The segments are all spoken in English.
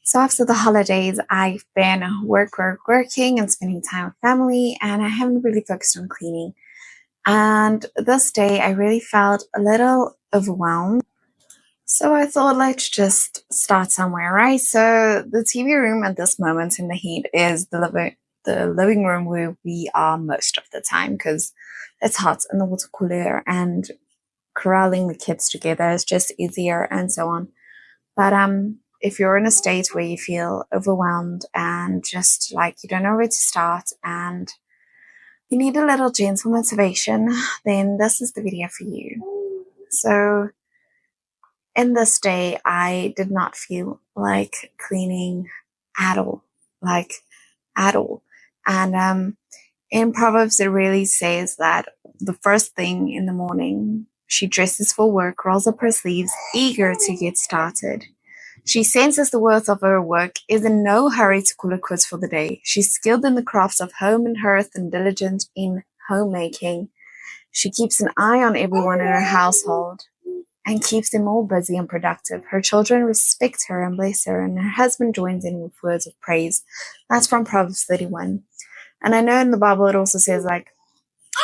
So after the holidays, I've been working and spending time with family, and I haven't really focused on cleaning. And this day, I really felt a little overwhelmed. So I thought, let's just start somewhere, right? So the TV room at this moment in the heat is the living room where we are most of the time because it's hot and the water cooler, and corralling the kids together is just easier and so on. But if you're in a state where you feel overwhelmed and just like you don't know where to start and you need a little gentle motivation, then this is the video for you. So in this day, I did not feel like cleaning at all, like at all. And in Proverbs, it really says that the first thing in the morning, she dresses for work, rolls up her sleeves, eager to get started. She senses the worth of her work, is in no hurry to call it quits for the day. She's skilled in the crafts of home and hearth and diligent in homemaking. She keeps an eye on everyone in her household and keeps them all busy and productive. Her children respect her and bless her, and her husband joins in with words of praise. That's from Proverbs 31. And I know in the Bible it also says, like,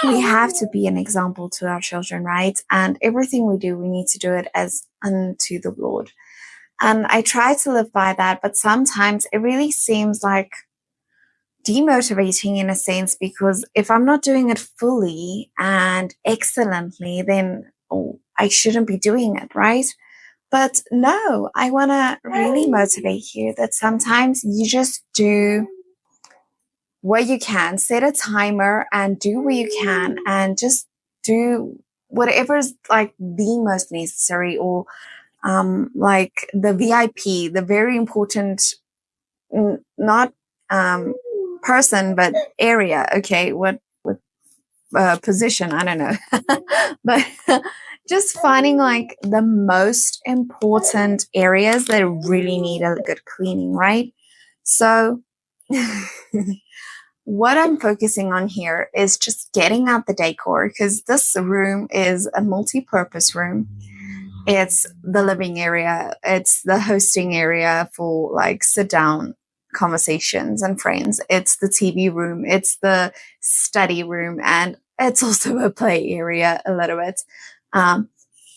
we have to be an example to our children, right? And everything we do, we need to do it as unto the Lord. And I try to live by that, but sometimes it really seems like demotivating in a sense, because if I'm not doing it fully and excellently, then I shouldn't be doing it, right? But no, I want to really motivate you that sometimes you just do what you can, set a timer and do what you can, and just do whatever is like the most necessary, or like the VIP, the very important, not person, but area. Okay, what position? I don't know, but just finding like the most important areas that really need a good cleaning, right? So. What I'm focusing on here is just getting out the decor, because this room is a multi-purpose room. It's the living area. It's the hosting area for like sit down conversations and friends. It's the TV room. It's the study room. And it's also a play area a little bit.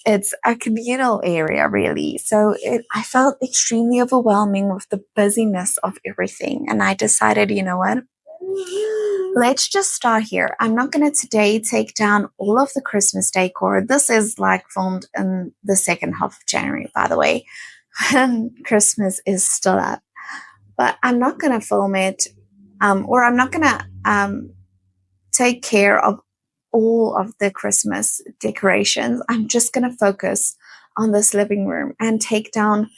It's a communal area, really. So I felt extremely overwhelming with the busyness of everything. And I decided, you know what? Let's just start here. I'm not going to today take down all of the Christmas decor. This is like filmed in the second half of January, by the way, and Christmas is still up. But I'm not going to film it, or I'm not going to take care of all of the Christmas decorations. I'm just going to focus on this living room and take down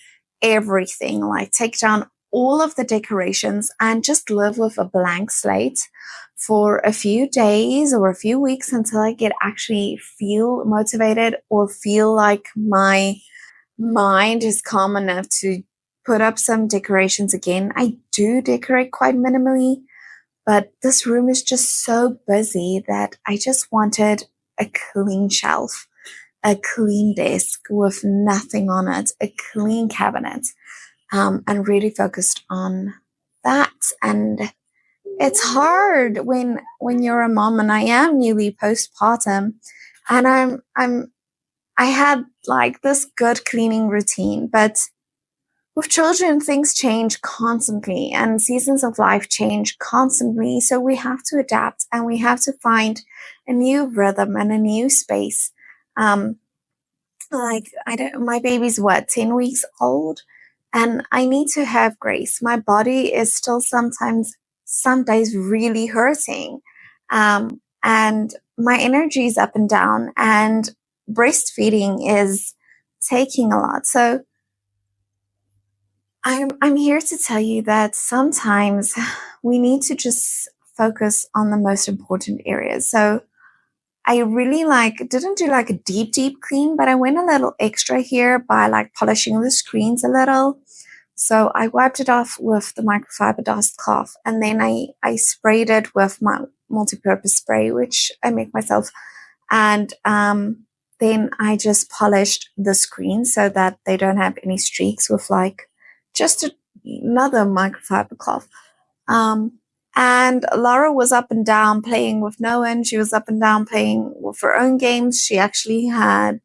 everything, like take down all of the decorations and just live with a blank slate for a few days or a few weeks until I get actually feel motivated or feel like my mind is calm enough to put up some decorations again. I do decorate quite minimally, but this room is just so busy that I just wanted a clean shelf, a clean desk with nothing on it, a clean cabinet, and really focused on that. And it's hard when you're a mom, and I am newly postpartum, and I had like this good cleaning routine, but with children, things change constantly and seasons of life change constantly. So we have to adapt and we have to find a new rhythm and a new space. Like my baby's what, 10 weeks old, and I need to have grace. My body is still sometimes, some days really hurting. And my energy is up and down, and breastfeeding is taking a lot. So I'm here to tell you that sometimes we need to just focus on the most important areas. So I really didn't do like a deep clean, but I went a little extra here by like polishing the screens a little. So I wiped it off with the microfiber dust cloth, and then I sprayed it with my multi-purpose spray, which I make myself. And then I just polished the screen so that they don't have any streaks, with like just another microfiber cloth. And Laura was up and down playing with Noah. She was up and down playing with her own games. She actually had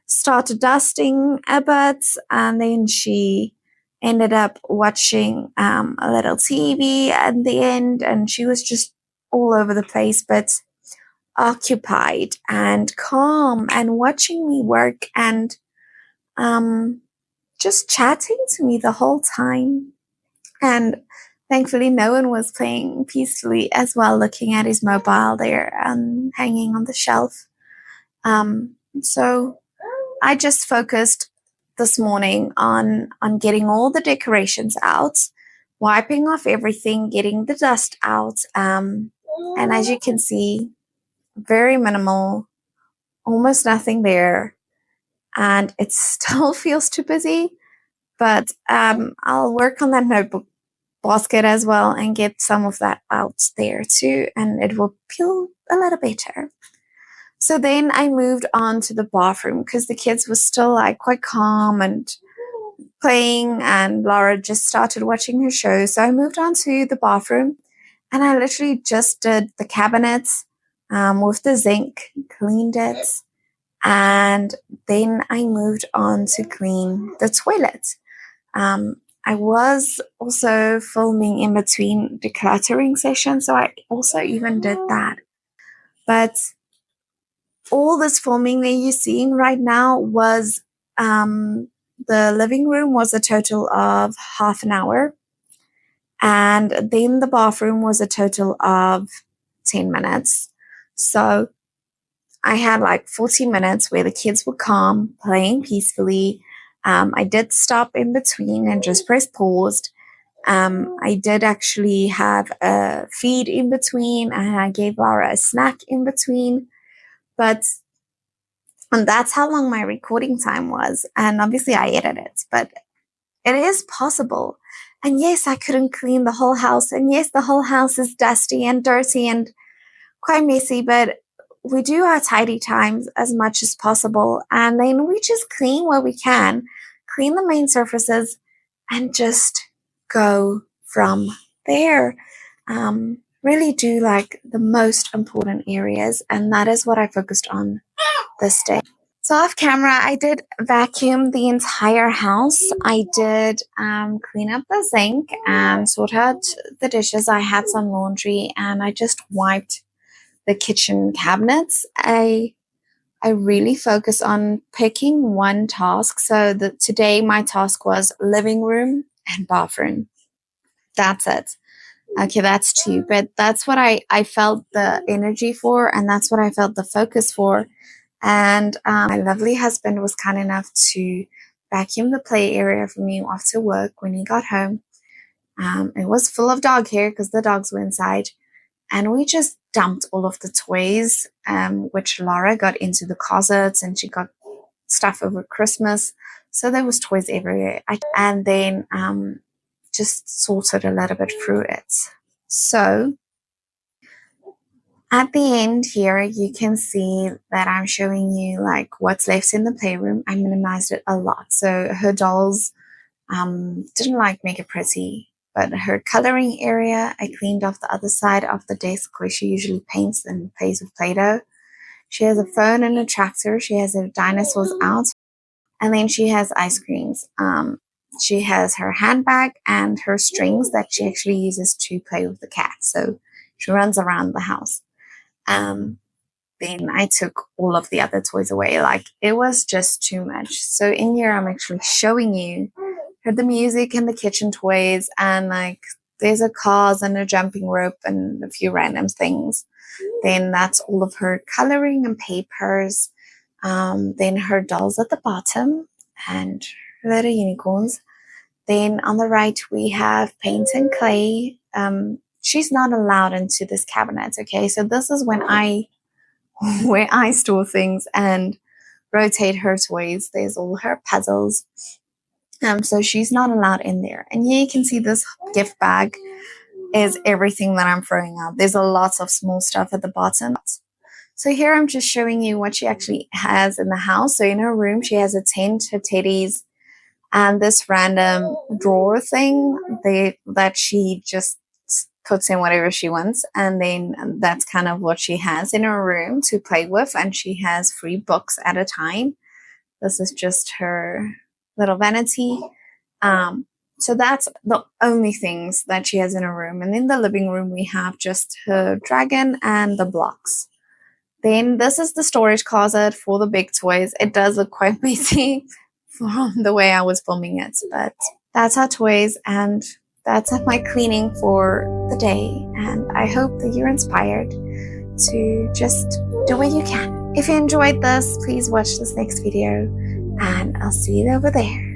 started dusting a bit, and then she ended up watching a little TV at the end, and she was just all over the place, but occupied and calm and watching me work and just chatting to me the whole time. And thankfully, no one was playing peacefully as well, looking at his mobile there and hanging on the shelf. So I just focused this morning on getting all the decorations out, wiping off everything, getting the dust out. And as you can see, very minimal, almost nothing there. And it still feels too busy, but I'll work on that notebook basket as well and get some of that out there too, and it will feel a little better. So then I moved on to the bathroom because the kids were still like quite calm and playing, and Laura just started watching her show. So I moved on to the bathroom, and I literally just did the cabinets with the zinc, cleaned it, and then I moved on to clean the toilet. I was also filming in between decluttering sessions, so I also even did that. But all this filming that you're seeing right now was the living room was a total of half an hour, and then the bathroom was a total of 10 minutes. So I had like 40 minutes where the kids were calm, playing peacefully. I did stop in between and just press pause. I did actually have a feed in between, and I gave Laura a snack in between. And that's how long my recording time was. And obviously I edited it, but it is possible. And yes, I couldn't clean the whole house. And yes, the whole house is dusty and dirty and quite messy, but we do our tidy times as much as possible. And then we just clean where we can, clean the main surfaces, and just go from there. Really do like the most important areas. And that is what I focused on this day. So off camera, I did vacuum the entire house. I did clean up the sink and sort out the dishes. I had some laundry, and I just wiped the kitchen cabinets. I really focus on picking one task. So today my task was living room and bathroom. That's it. Okay, that's two, but that's what I felt the energy for, and that's what I felt the focus for. And my lovely husband was kind enough to vacuum the play area for me after work when he got home. It was full of dog hair because the dogs were inside. And we just dumped all of the toys, which Laura got into the closets, and she got stuff over Christmas. So there was toys everywhere. And then just sorted a little bit through it. So at the end here, you can see that I'm showing you like what's left in the playroom. I minimized it a lot. So her dolls didn't like make it pretty, but her coloring area, I cleaned off the other side of the desk where she usually paints and plays with Play-Doh. She has a phone and a tractor. She has her dinosaurs out, and then she has ice creams. She has her handbag and her strings that she actually uses to play with the cat. So she runs around the house. Then I took all of the other toys away. Like, it was just too much. So in here, I'm actually showing you the music and the kitchen toys, and like there's a cars and a jumping rope and a few random things. Then that's all of her coloring and papers. Then her dolls at the bottom and her little unicorns. Then on the right, we have paint and clay. She's not allowed into this cabinet. Okay, so this is when where I store things and rotate her toys. There's all her puzzles. So she's not allowed in there. And here you can see this gift bag is everything that I'm throwing out. There's a lot of small stuff at the bottom. So here I'm just showing you what she actually has in the house. So in her room, she has a tent, her teddies, and this random drawer thing that she just puts in whatever she wants, and then that's kind of what she has in her room to play with, and she has 3 books at a time. This is just her little vanity. So that's the only things that she has in her room. And in the living room, we have just her dragon and the blocks. Then this is the storage closet for the big toys. It does look quite busy from the way I was filming it, but that's our toys, and that's my cleaning for the day. And I hope that you're inspired to just do what you can. If you enjoyed this, please watch this next video, and I'll see you over there.